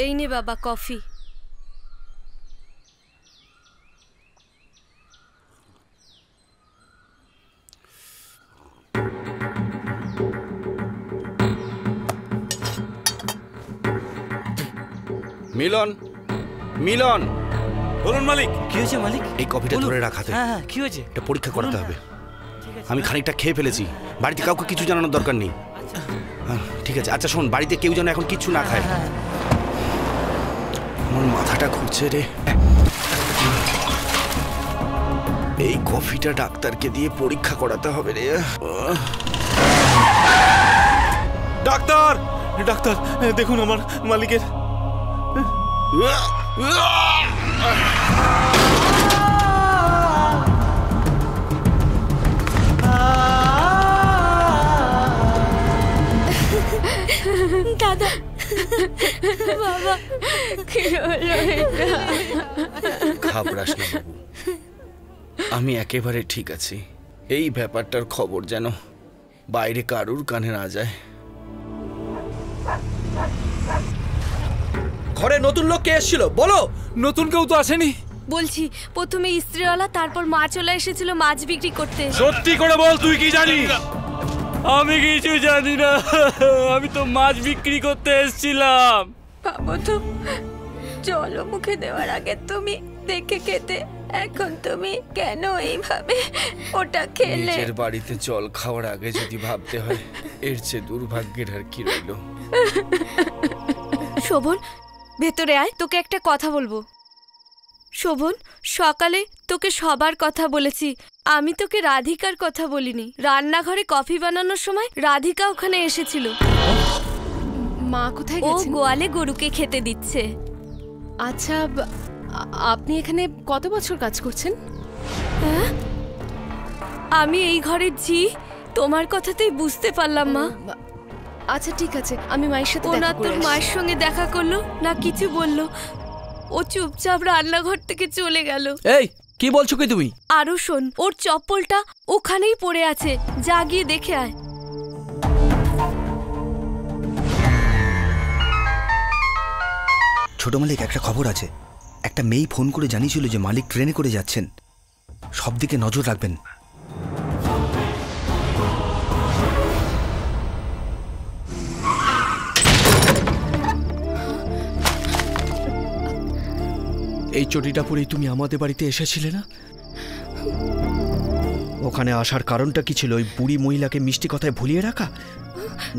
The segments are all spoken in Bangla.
এই নে বাবা কফি। মিলন, মিলন। বলুন মালিক। কি হয়েছে মালিক? এই কফিটা ধরে রাখাতে। হ্যাঁ, কি হয়েছে? এটা পরীক্ষা করাতে হবে। আমি খানিকটা খেয়ে ফেলেছি, বাড়িতে কাউকে কিছু জানানোর দরকার নেই। ঠিক আছে। আচ্ছা শোন, বাড়িতে কেউ যেন এখন কিচ্ছু না খায়। আমার মাথাটা ঘুরছে রে। এই কফিটা ডাক্তারকে দিয়ে পরীক্ষা করাতে হবে রে। ডাক্তার, ডাক্তার দেখুন আমার মালিকের। দাদা, বাবা, কি হলো এটা? ঘাবড়াস না বাবু, আমি একেবারে ঠিক আছি। এই ব্যাপারটার খবর যেন বাইরে কারুর কানে না যায়। ঘরে নতুন লোক কে এসেছিল বলো? নতুন কেউ তো আসেনি। বলছি, প্রথমে ইস্ত্রিওয়ালা, তারপর মা চলে এসেছিল মাছ বিক্রি করতে। সত্যি করে বল, তুই কি জানিস? আমি কিছু জানি না, আমি তো মাছ বিক্রি করতে এসেছিলাম। বাবু, তো জল মুখে দেওয়ার আগে তুমি দেখে খেতে, এখন তুমি কেন এইভাবে ওটা খেলে? নিজের বাড়িতে জল খাওয়ার আগে যদি ভাবতে হয়, এর চেয়ে দুর্ভাগ্যের আর কি রইল। শোভন, ভেতরে আয়, তোকে একটা কথা বলবো। শোভন, সকালে তোকে সবার কথা বলেছি, আমি তোকে রাধিকার কথা বলিনি। রান্নাঘরে কফি বানানোর সময় রাধিকা ওখানে এসেছিল। মা কোথায় ও গেছেন? গোয়ালে গরুকে খেতে দিচ্ছে। আচ্ছা, আপনি এখানে কত বছর কাজ করছেন? হ্যাঁ, আমি এই ঘরের ঝি, তোমার কথাতেই বুঝতে পারলাম মা। আচ্ছা ঠিক আছে, আমি মায়ের সাথে ওনা তোর মায়ের সঙ্গে দেখা করলো না কিছু বললো? ও চুপচাপ রান্নাঘর থেকে চলে গেল। এই কি বলছো কি তুমি? আরো শোন, ওর চপ্পলটা ওখানেই পড়ে আছে, যা গিয়ে দেখে আয়। ছোট মালিক, একটা খবর আছে। একটা মেয়ে ফোন করে জানিয়েছিল যে মালিক ট্রেনে করে যাচ্ছেন। সব দিকে নজর রাখবেন। এই চটিটা পরেই তুমি আমাদের বাড়িতে এসেছিলে না? ওখানে আসার কারণটা কি ছিল? ওই বুড়ি মহিলাকে মিষ্টি কথায় ভুলিয়ে রাখা,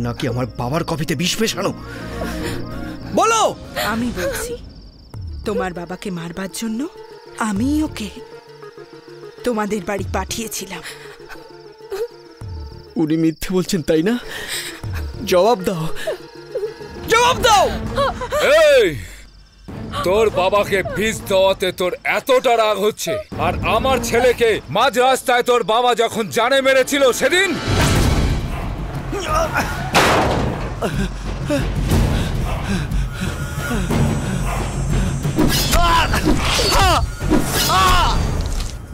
নাকি আমার বাবার কফিতে বিষ মেশানো? বলো। আমি বলছি, তোমার বাবাকে মারবার জন্য আমি ওকে তোমাদের বাড়ি পাঠিয়েছিলাম। উনি মিথ্যে বলছেন তাই না? জবাব দাও, জবাব দাও। এই, তোর বাবাকে বিষ দেওয়াতে তোর এতটা রাগ হচ্ছে, আর আমার ছেলেকে মাঝ রাস্তায় তোর বাবা যখন জানে মেরেছিল সেদিন?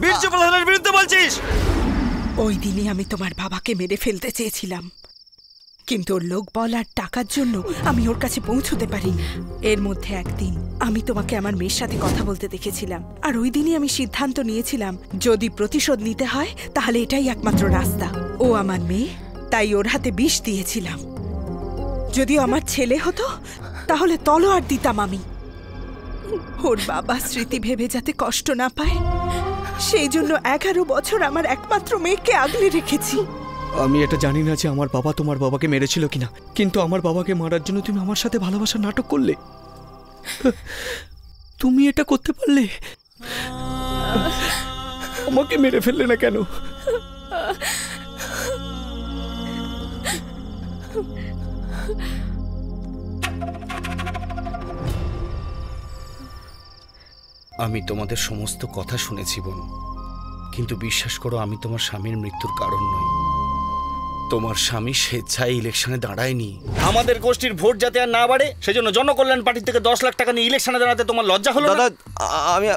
বীর্য প্রধানের বিরুদ্ধে বলছিস? ওই দিনই আমি তোমার বাবাকে মেরে ফেলতে চেয়েছিলাম, কিন্তু ওর লোকবল আর টাকার জন্য আমি ওর কাছে পৌঁছতে পারিনি। এর মধ্যে একদিন আমি তোমাকে আমার মেয়ের সাথে কথা বলতে দেখেছিলাম, আর ওই দিনই আমি সিদ্ধান্ত নিয়েছিলাম যদি প্রতিশোধ নিতে হয় তাহলে এটাই একমাত্র রাস্তা। ও আমার মেয়ে, তাই ওর হাতে বিষ দিয়েছিলাম। যদিও আমার ছেলে হতো তাহলে তলোয়ার দিতাম আমি। ওর বাবা স্মৃতি ভেবে যাতে কষ্ট না পায়, সেই জন্য 11 বছর আমার একমাত্র মেয়েকে আগলে রেখেছি। আমি এটা জানি না যে আমার বাবা তোমার বাবাকে মেরেছিল কিনা, কিন্তু আমার বাবাকে মারার জন্য তুমি আমার সাথে ভালোবাসার নাটক করলে। তুমি এটা করতে পারলে? আমাকে মেরে ফেললে না কেন? আমি তোমাদের সমস্ত কথা শুনেছি বোন, কিন্তু বিশ্বাস করো, আমি তোমার স্বামীর মৃত্যুর কারণ নই। তোমার স্বামী স্বেচ্ছায় ইলেকশনে দাঁড়ায়নি। আমাদের গোষ্ঠীর ভোট যাতে আর না বাড়ে সেজন্য জনকল্যাণ পার্টি থেকে 10 লাখ টাকা নিয়ে ইলেকশনে দাঁড়াতে তোমার লজ্জা হলো না? দাদা,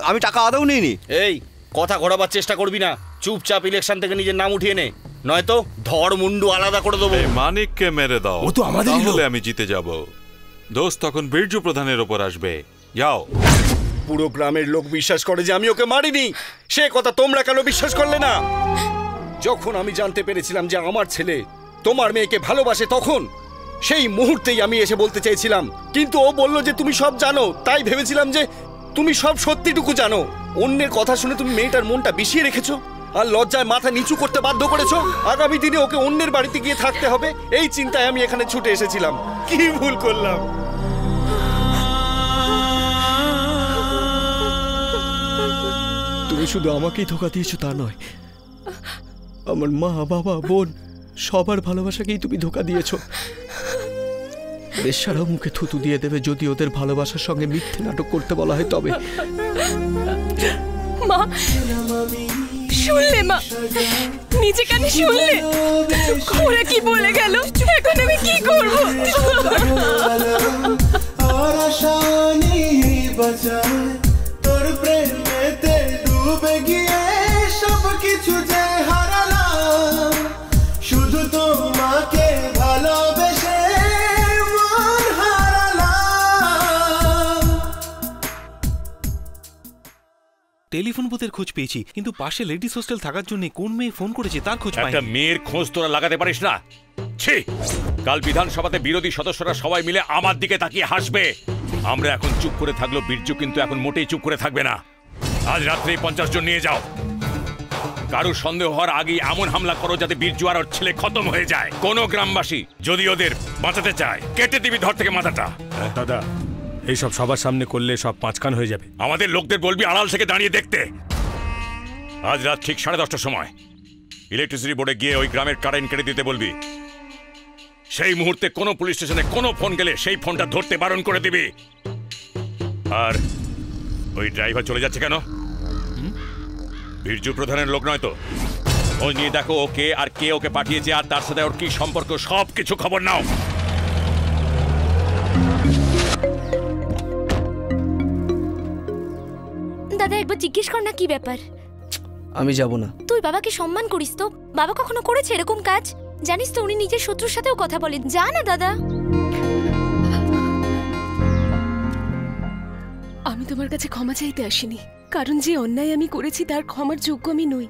আমি টাকা আদৌ নিইনি। এই কথা ঘোরাবার চেষ্টা করবি না, চুপচাপ ইলেকশন থেকে নিজের নাম উঠিয়ে নে, নয়তো ধড় মুন্ডু আলাদা করে দেবো। মানিককে মেরে দাও, ও তো আমাদেরই লোক। তাহলে আমি জিতে যাব। দোষ তখন বীরজু প্রধানের ওপর আসবে। যাও। পুরো গ্রামের লোক বিশ্বাস করে যে আমি ওকে মারিনি, সে কথা তোমরা কেন বিশ্বাস করলে না? যখন আমি জানতে পেরেছিলাম যে আমার ছেলে তোমার মেয়েকে ভালোবাসে, তখন সেই মুহূর্তেই আমি এসে বলতে চাইছিলাম, কিন্তু ও বলল যে তুমি সব জানো। তাই ভেবেছিলাম যে তুমি সব সত্যিটুকু জানো। অন্যের কথা শুনে তুমি মেয়েটার মনটা বিষিয়ে রেখেছো আর লজ্জায় মাথা নিচু করতে বাধ্য করেছো। আগামী দিনে ওকে অন্যের বাড়িতে গিয়ে থাকতে হবে, এই চিন্তায় আমি এখানে ছুটে এসেছিলাম। কি ভুল করলাম? তুমি শুধু আমাকেই ধোকা দিয়েছো তা নয়, আমার মা, বাবা, বোন সবার ভালোবাসাকেই তুমি ধোকা দিয়েছো। বেশ্যারাও মুখে থুতু দিয়ে দেবে যদি ওদের ভালোবাসার সঙ্গে মিথ্যে নাটক করতে বলা হয় তবে। মা, শুনলে মা? নিজে কানে শুনলে? ওরা কি বলে গেল? এখন আমি কি করবো? তোর প্রেমেতে ডুবে গিয়ে সব কিছু যে হারালাম, শুধু তোমাকে ভালোবেসে মন হারালাম। টেলিফোন বুথের খোঁজ পেয়েছি, কিন্তু পাশে লেডিস হোস্টেল থাকার জন্য কোন মেয়ে ফোন করেছে তার খোঁজ পাইনি। একটা মেয়ের খোঁজ তোরা লাগাতে পারিস না? ছি! কাল বিধানসভাতে বিরোধী সদস্যরা সবাই মিলে আমার দিকে তাকিয়ে হাসবে। আমরা এখন চুপ করে থাকলো, বীরজু কিন্তু এখন মোটেই চুপ করে থাকবে না। আজ রাত্রেই 50 জন নিয়ে যাও। কারো সন্দেহ হওয়ার আগেই এমন হামলা করো যাতে বীরজু আর ওর ছেলে খতম হয়ে যায়। কোনো গ্রামবাসী যদি ওদের বাঁচাতে চায়, কেটে দিবি ধর থেকে মাথাটা। দাদা, এইসব সবার সামনে করলে সব পাঁচকান হয়ে যাবে। আমাদের লোকদের বলবি আড়াল থেকে দাঁড়িয়ে দেখতে। আজ রাত ঠিক 10:30টার সময় ইলেকট্রিসিটি বোর্ডে গিয়ে ওই গ্রামের কারেন্ট কেটে দিতে বলবি। সেই মুহূর্তে কোনো পুলিশ স্টেশনে কোনো ফোন গেলে সেই ফোনটা ধরতে বারণ করে দিবি। আর ওই ড্রাইভার চলে যাচ্ছে কেন? বীরজু প্রধানের লোক নয় তো? ওই নিয়ে দেখো ওকে আর কে ওকে পাঠিয়েছে আর তার সাথে ওর কি সম্পর্ক, সব কিছু খবর নাও। দাদা, একবার জিজ্ঞেস কর না কি ব্যাপার। আমি যাব না। তুই বাবাকে সম্মান করিস তো? বাবা কখনো করেছে এরকম কাজ? জানিস তো উনি নিজের শত্রুর সাথেও কথা বলেন। যা না দাদা। আমি তোমার কাছে ক্ষমা চাইতে আসিনি, কারণ যে অন্যায় আমি করেছি তার ক্ষমার যোগ্য আমি নই।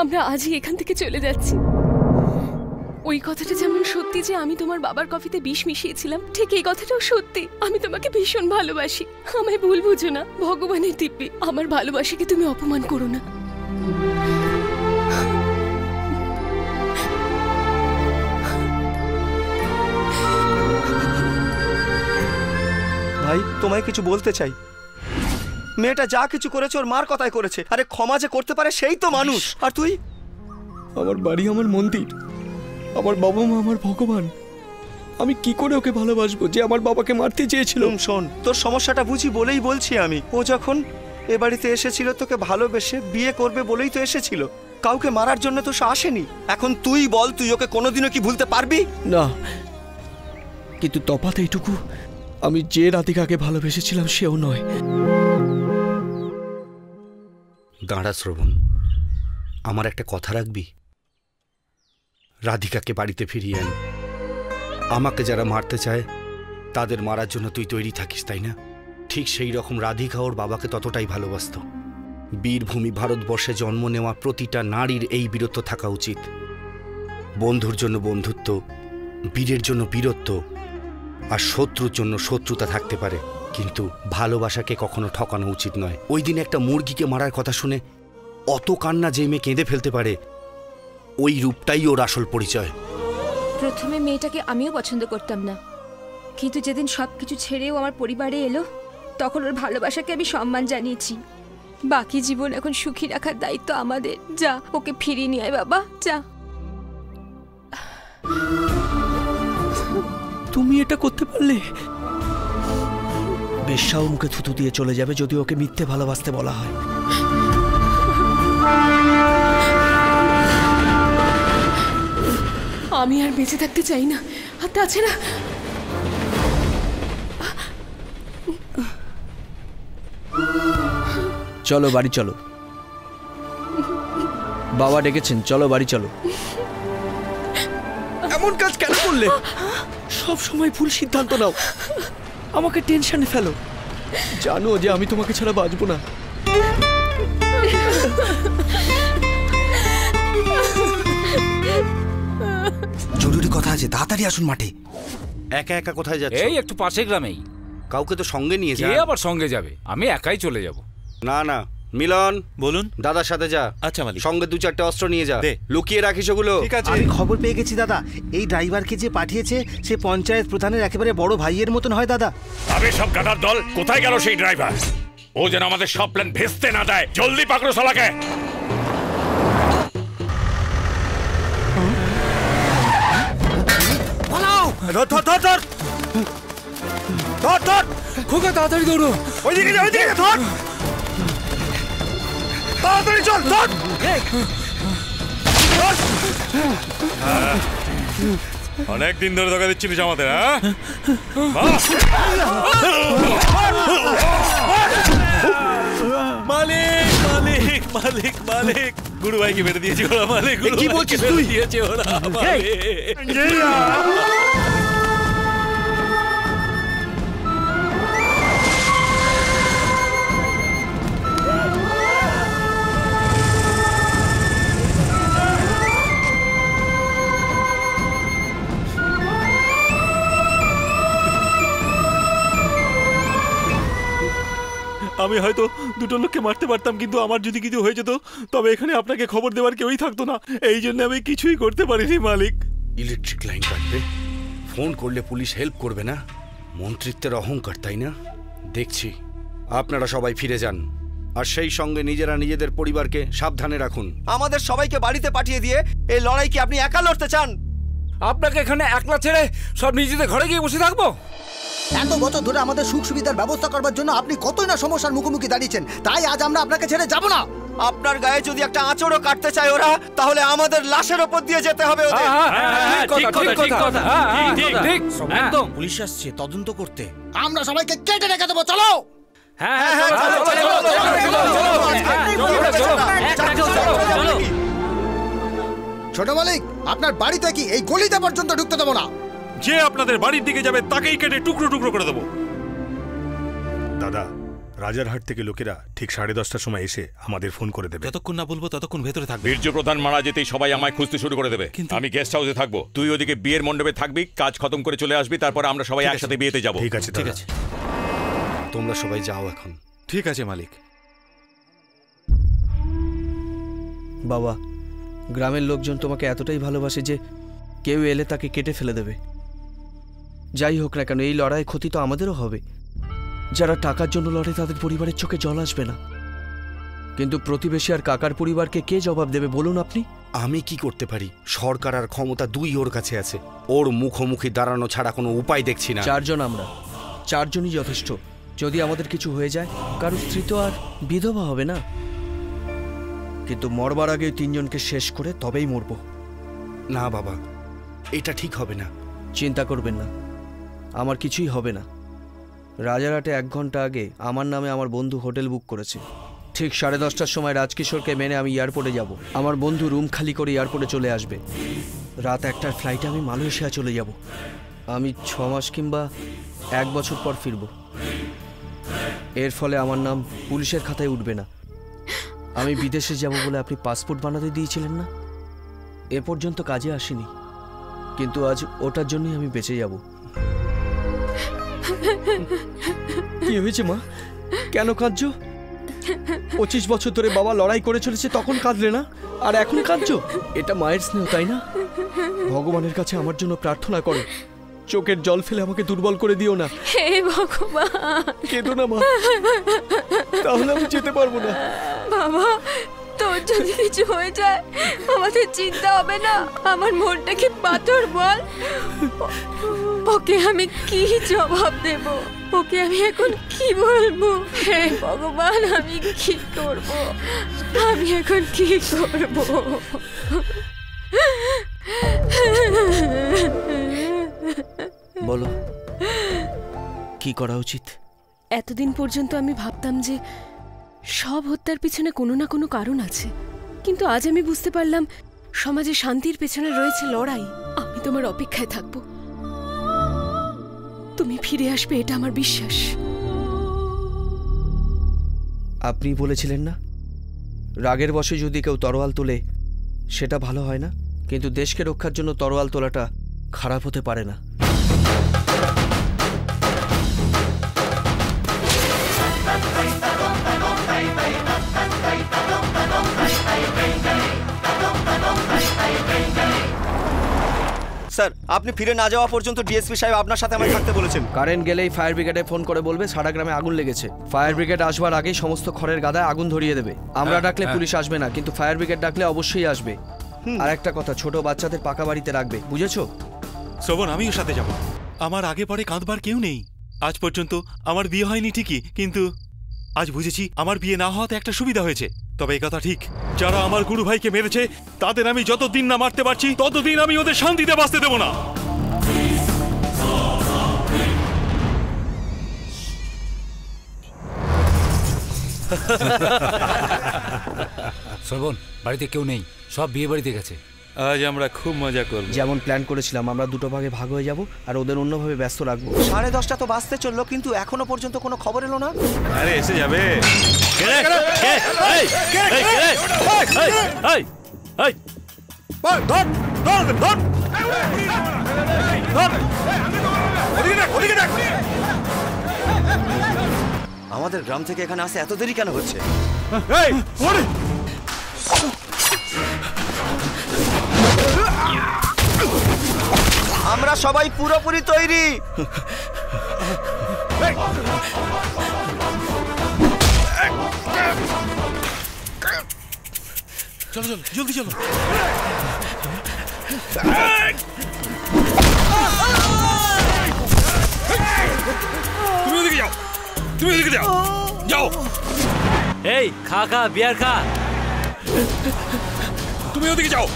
আমরা আজই এখান থেকে চলে যাচ্ছি। ওই কথাটা যেমন সত্যি যে আমি তোমার বাবার কফিতে বিষ মিশিয়েছিলাম, ঠিক এই কথাটাও সত্যি। আমি তোমাকে ভীষণ ভালোবাসি। আমায় ভুল বুঝো না, ভগবানের দিব্যি। আমার ভালোবাসাকে তুমি অপমান করো না। ভাই, তোমায় কিছু বলতে চাই। মেয়েটা যা কিছু করেছে ওর মার কথাই করেছে। আরে ক্ষমা যে করতে পারে সেই তো মানুষ। আর তুই? আমার বাড়ি, আমার মন্দির, আমার বাবা মা, আমার ভগবান। আমি কি করে ওকে ভালোবাসবো যে আমার বাবাকে মারতে চেয়েছিল? শোন, তোর সমস্যাটা বুঝি বলেই বলছি আমি। ও যখন এ বাড়িতে এসেছিল তোকে ভালোবেসে বিয়ে করবে বলেই তো এসেছিল, কাউকে মারার জন্য তো সে আসেনি। এখন তুই বল, তুই ওকে কোনোদিনও কি ভুলতে পারবি? না, কিন্তু তফাৎ এইটুকু, আমি যে রাধিকাকে ভালোবেসেছিলাম সেও নয়। দাঁড়া শ্রবণ, আমার একটা কথা রাখবি? রাধিকাকে বাড়িতে ফিরিয়ে আন। আমাকে যারা মারতে চায় তাদের মারার জন্য তুই তৈরি থাকিস, তাই না? ঠিক সেই রকম রাধিকা ওর বাবাকে ততটাই ভালোবাসত। বীরভূমি ভারতবর্ষে জন্ম নেওয়া প্রতিটা নারীর এই বীরত্ব থাকা উচিত। বন্ধুর জন্য বন্ধুত্ব, বীরের জন্য বীরত্ব, আর শত্রুর জন্য শত্রুতা থাকতে পারে, কিন্তু ভালোবাসাকে কখনো ঠকানো উচিত নয়। ওই দিন একটা মুরগিকে মারার কথা শুনে অত কান্না যে মেয়ে কেঁদে ফেলতে পারে, ওই রূপটাই ওর আসল পরিচয়। প্রথমে মেয়েটাকে আমিও পছন্দ করতাম না, কিন্তু যেদিন সবকিছু ছেড়েও আমার পরিবারে এলো, তখন ওর ভালোবাসাকে আমি সম্মান জানিয়েছি। বাকি জীবন এখন সুখী রাখার দায়িত্ব আমাদের। যা, ওকে ফিরিয়ে নিয়ে আয় বাবা, যা। তুমি এটা করতে পারলে? বেশ্যাও মুখে থুতু দিয়ে চলে যাবে যদি ওকে মিথ্যে ভালোবাসতে বলা হয়। আমি আর বেঁচে থাকতে চাই না। আর তাছাড়া চলো বাড়ি চলো, বাবা ডেকেছেন, চলো বাড়ি চলো। এমন কাজ কেন করলে? সব সময় ভুল সিদ্ধান্ত নাও, আমাকে টেনশনে ফেলো। জানো যে আমি তোমাকে ছাড়া বাঁচবো না। জরুরি কথা আছে, তাড়াতাড়ি আসুন মাঠে। একা একা কোথায় যাচ্ছে? এই একটু পাশে গ্রামেই। কাউকে তো সঙ্গে নিয়ে যা। কে আবার সঙ্গে যাবে? আমি একাই চলে যাব। না না মিলন, বলুন। দাদার সাথে যা। আচ্ছা মালিক। সঙ্গে 2-4টে অস্ত্র নিয়ে যা, লুকিয়ে রাখিস ওগুলো। ঠিক আছে। আমি খবর পেয়ে গেছি দাদা, এই ড্রাইভারকে যে পাঠিয়েছে সে পঞ্চায়েত প্রধানের একেবারে বড় ভাইয়ের মতন হয় দাদা। আবে সব গাধার দল, কোথায় গেল সেই ড্রাইভার? ও যেন আমাদের সব প্ল্যান ভেস্তে না দেয়। জলদি পাকড়ো শালাকে। খোকা তাড়াতাড়ি দৌড়ো, ওইদিকে যা, ওইদিকে ধর, তাড়াতাড়ি চল, ধর। অনেকদিন ধরে ধোকা দিচ্ছিলিস আমাদের, হ্যাঁ? মালিক মালিক মালিক মালিক, গুরু ভাইকে মেরে দিয়েছে ওরা। মালিক, কি বলছিস তুই? দিয়েছে ওরা। আমি হয়তো দুটো লোককে মারতে পারতাম, কিন্তু আমার যদি কিছু হয়ে যেত তবে এখানে আপনাকে খবর দেওয়ার কেউই থাকতো না। এই জন্য আমি কিছুই করতে পারিনি মালিক। ইলেকট্রিক লাইন কাটবে, ফোন করলে পুলিশ হেল্প করবে না, মন্ত্রিত্বের অহংকার, তাই না? দেখছি। আপনারা সবাই ফিরে যান, আর সেই সঙ্গে নিজেরা নিজেদের পরিবারকে সাবধানে রাখুন। আমাদের সবাইকে বাড়িতে পাঠিয়ে দিয়ে এই লড়াই কি আপনি একা লড়তে চান? আপনাকে এখানে একলা ছেড়ে সব নিজেদের ঘরে গিয়ে বসে থাকবো? এত বছর ধরে আমাদের সুখ সুবিধার ব্যবস্থা করবার জন্য আপনি কতই না সমস্যার মুখোমুখি দাঁড়িয়েছেন, তাই আজ আমরা আপনাকে ছেড়ে যাব না। আপনার গায়ে যদি একটা আঁচড়ও কাটতে চায় ওরা, তাহলে আমাদের লাশের ওপর দিয়ে যেতে হবে ওদের। একদম। পুলিশ আসছে তদন্ত করতে। আমরা সবাইকে কেটে রেখে দেবো, চলো। ছোট মালিক, আপনার বাড়িতে কি এই গলিতে পর্যন্ত ঢুকতে দেবো না। যে আপনাদের বাড়ির দিকে যাবে তাকেই কেটে টুকরো টুকরো করে দেবো। দাদা, রাজারহাট থেকে লোকেরা ঠিক 10:30টার সময় এসে আমাদের ফোন করে দেবে। যতক্ষণ না বলবো ততক্ষণ ভেতরে থাকবে। বীর্য প্রধান মারা যেতেই সবাই আমায় খুঁজতে শুরু করে দেবে। আমি গেস্ট হাউসে থাকবো, তুই ওদিকে বিয়ের মণ্ডপে থাকবি, কাজ খতম করে চলে আসবি, তারপর আমরা সবাই একসাথে বিয়েতে যাবো। ঠিক আছে, ঠিক আছে। তোমরা সবাই যাও এখন। ঠিক আছে মালিক। বাবা, গ্রামের লোকজন তোমাকে এতটাই ভালোবাসে যে কেউ এলে তাকে কেটে ফেলে দেবে। যাই হোক না কেন, এই লড়াই ক্ষতি তো আমাদেরও হবে। যারা টাকার জন্য লড়ে তাদের পরিবারের চোখে জল আসবে না, কিন্তু প্রতিবেশী আর কাকার পরিবারকে কে জবাব দেবে বলুন আপনি? আমি কি করতে পারি? সরকার আর ক্ষমতা দুই ওর কাছে আছে, ওর মুখোমুখি দাঁড়ানো ছাড়া কোনো উপায় দেখছি না। 4 জন আমরা, 4 জনই যথেষ্ট। যদি আমাদের কিছু হয়ে যায়, কারোর স্ত্রী তো আর বিধবা হবে না। কিন্তু মরবার আগে 3 জনকে শেষ করে তবেই মরব। না বাবা, এটা ঠিক হবে না। চিন্তা করবেন না, আমার কিছুই হবে না। রাজারহাটে 1 ঘন্টা আগে আমার নামে আমার বন্ধু হোটেল বুক করেছে। ঠিক 10:30টার সময় রাজকিশোরকে মেনে আমি এয়ারপোর্টে যাব। আমার বন্ধু রুম খালি করে এয়ারপোর্টে চলে আসবে। রাত 1টার ফ্লাইটে আমি মালয়েশিয়া চলে যাব। আমি 6 মাস কিংবা 1 বছর পর ফিরব। এর ফলে আমার নাম পুলিশের খাতায় উঠবে না। আমি বিদেশে যাব বলে আপনি পাসপোর্ট বানাতে দিয়েছিলেন না, এ পর্যন্ত কাজে আসেনি, কিন্তু আজ ওটার জন্যই আমি বেঁচে যাব। কি হয়েছে মা? কেন কাঁদছো? 25 বছর ধরে বাবা লড়াই করে চলেছে, তখন কাঁদলে না, আর এখন কাঁদছো? এটা মায়ের স্নেহ, তাই না? ভগবানের কাছে আমার জন্য প্রার্থনা করো, চোখের জল ফেলে আমাকে দুর্বল করে দিও না। হে ভগবান, কেঁদো না মা, তাহলে আমি যেতে পারবো না। বাবা, তোর যদি কিছু হয়ে যায় আমাদের চিন্তা হবে না। আমার মনটা কি পাথর বল, ওকে আমি কি জবাব দেব? ওকে আমি এখন কি বলবো? হে ভগবান, আমি কি করব? আমি এখন কি করব? বলো, কি করা উচিত? এতদিন পর্যন্ত আমি ভাবতাম যে সব হত্যার পিছনে কোনো না কোনো কারণ আছে, কিন্তু আজ আমি বুঝতে পারলাম সমাজে শান্তির পেছনে রয়েছে লড়াই। আমি তোমার অপেক্ষায় থাকবো। তুমি ফিরে আসবে, এটা আমার বিশ্বাস। আপনি বলেছিলেন না রাগের বশে যদি কেউ তরোয়াল তোলে সেটা ভালো হয় না, কিন্তু দেশকে রক্ষার জন্য তরোয়াল তোলাটা খারাপ হতে পারে না। স্যার, আপনি ফিরে না যাওয়া পর্যন্ত ডিএসপি সাহেব আপনার সাথে আমায় থাকতে বলেছেন। কারেন্ট গেলেই ফায়ার ব্রিগেডে ফোন করে বলবে সারা গ্রামে আগুন লেগেছে। ফায়ার ব্রিগেড আসবার আগেই সমস্ত খড়ের গাদায় আগুন ধরিয়ে দেবে। আমরা ডাকলে পুলিশ আসবে না, কিন্তু ফায়ার ব্রিগেড ডাকলে অবশ্যই আসবে। আর একটা কথা, ছোট বাচ্চাদের পাকা বাড়িতে রাখবে, বুঝেছো? শ্রবণ, আমিও সাথে যাব। আমার আগে পরে কাঁদবার কেউ নেই। আজ পর্যন্ত আমার বিয়ে হয়নি ঠিকই, কিন্তু আজ বুঝেছি আমার বিয়ে না হওয়াতে একটা সুবিধা হয়েছে। তবে এই কথা ঠিক, যারা আমার গুরু ভাইকে মেরেছে তাদের আমি যতদিন না মারতে পারছি ততদিন আমি ওদের শান্তিতে বাঁচতে দেব না। শ্রবণ, বাড়িতে কেউ নেই, সব বিয়ে বাড়িতে গেছে। আজ আমরা খুব মজা করব। যেমন প্ল্যান করেছিলাম, আমরা দুটো ভাগে ভাগ হয়ে যাব আর ওদের অন্যভাবে ব্যস্ত রাখবো। 10:30 তো বাজতে চললো, কিন্তু এখনো পর্যন্ত কোনো খবর এলো না। আরে এসে যাবে। আমাদের গ্রাম থেকে এখানে আসতে এত দেরি কেন হচ্ছে? আমরা সবাই পুরোপুরি তৈরি। চলো চলো, জলদি চলো। তুমি ওদিকে যাও, তুমি ওদিকে যাও, যাও। এই খা খা, বিয়ার খা। তুমি ওদিকে যাও।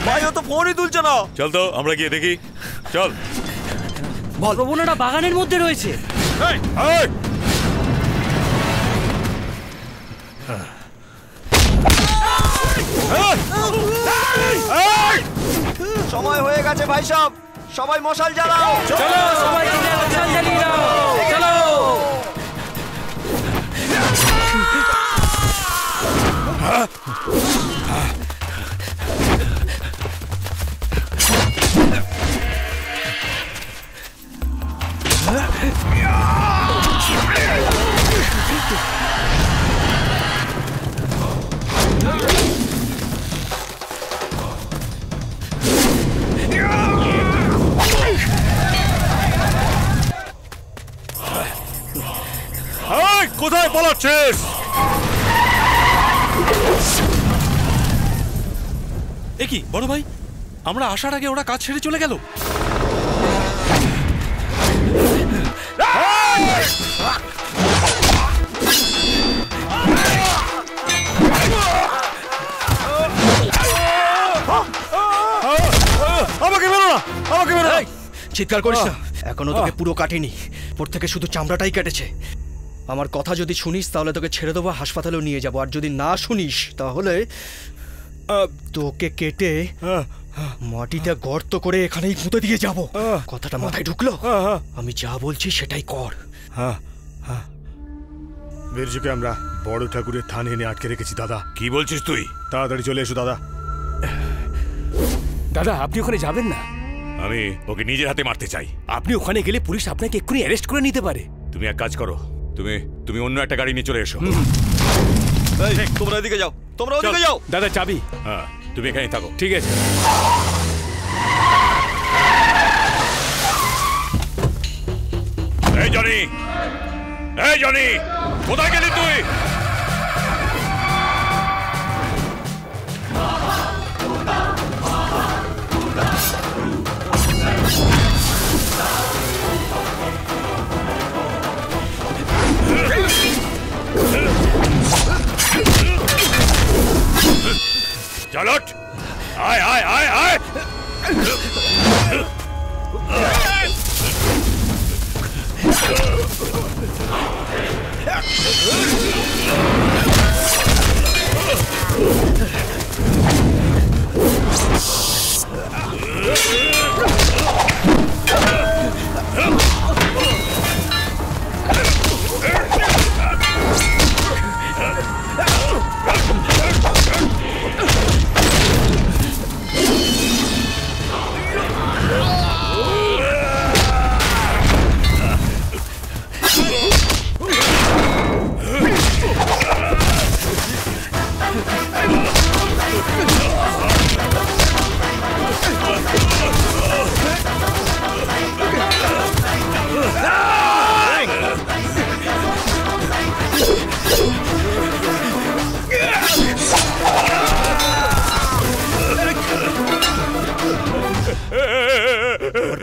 ভাই, ও তো ফোনই তুলছে না। চল তো আমরা গিয়ে দেখি, চল। বলবোনাটা বাগানের মধ্যে রয়েছে। সময় হয়ে গেছে ভাই সাহেব, সবাই মশাল জ্বালাও। চলো সবাই মশাল জ্বালিয়ে দাও, চলো। কোথায় পালাচ্ছিস? এ কি বড় ভাই, আমরা আসার আগে ওরা কাজ ছেড়ে চলে গেল। আমাকে বেরো না, আমাকে বেরো না। চিৎকার করিস না, এখনো তোকে পুরো কাটেনি, ওর থেকে শুধু চামড়াটাই কেটেছে। আমার কথা যদি শুনিস তাহলে তোকে ছেড়ে দেবো, হাসপাতালেও নিয়ে যাবো, আর যদি না শুনিস তাহলে তোকে কেটে মাটিতে গর্ত করে এখানেই পুঁতে দিয়ে যাব। কথাটা মাথায় ঢুকলো? আমি যা বলছি সেটাই কর। বীরজুকে আমরা বড় ঠাকুরের থানে এনে আটকে রেখেছি দাদা। কি বলছিস তুই? তাড়াতাড়ি চলে এসো দাদা। দাদা, আপনি ওখানে যাবেন না। আমি ওকে নিজের হাতে মারতে চাই। আপনি ওখানে গেলে পুলিশ আপনাকে এক্ষুনি অ্যারেস্ট করে নিতে পারে। তুমি এক কাজ করো, তুমি অন্য একটা গাড়ি নিয়ে চলে এসো। তোমরা ওদিকে যাও, তোমরা ওদিকে যাও। দাদা চাবি? হ্যাঁ, তুমি এখানেই থাকো। ঠিক আছে। এই জনি, এই জনি, কোথায় গেলি তুই? চল ওঠ। আয় আয় আয় আয়।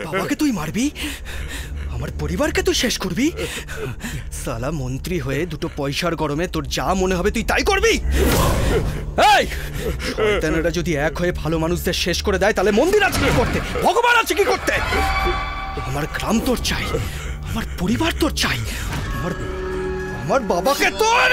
বাবাকে তুই মারবি, আমার পরিবারকে তুই শেষ করবি? সালা মন্ত্রী হয়ে দুটো পয়সার গরমে তোর যা মনে হবে তুই তাই করবি? এই শয়তানেরা যদি এক হয়ে ভালো মানুষদের শেষ করে দেয় তাহলে মন্দির আছে কি করতে, ভগবান আছে কি করতে? আমার গ্রাম তোর চাই, আমার পরিবার তোর চাই, আমার বাবাকে তোর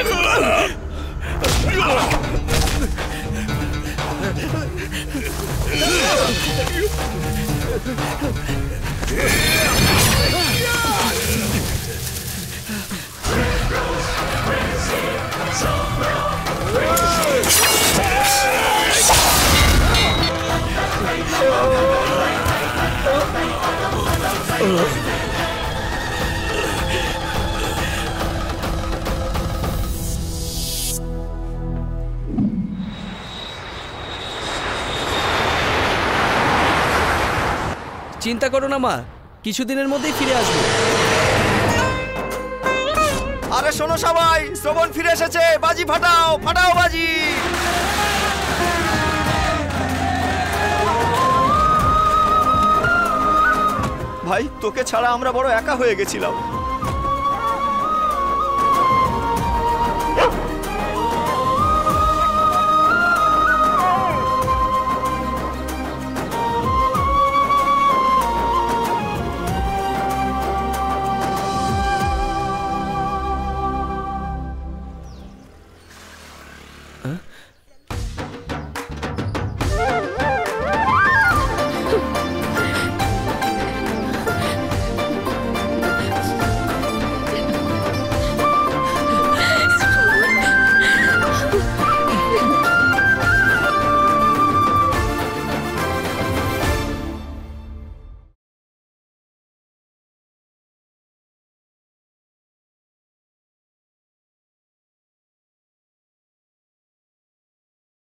চিন্তা করো না মা, কিছুদিনের মধ্যেই ফিরে আসবো। আরে শোনো সবাই, শ্রবণ ফিরে এসেছে, বাজি ফাটাও, ফাটাও বাজি। ভাই তোকে ছাড়া আমরা বড় একা হয়ে গেছিলাম।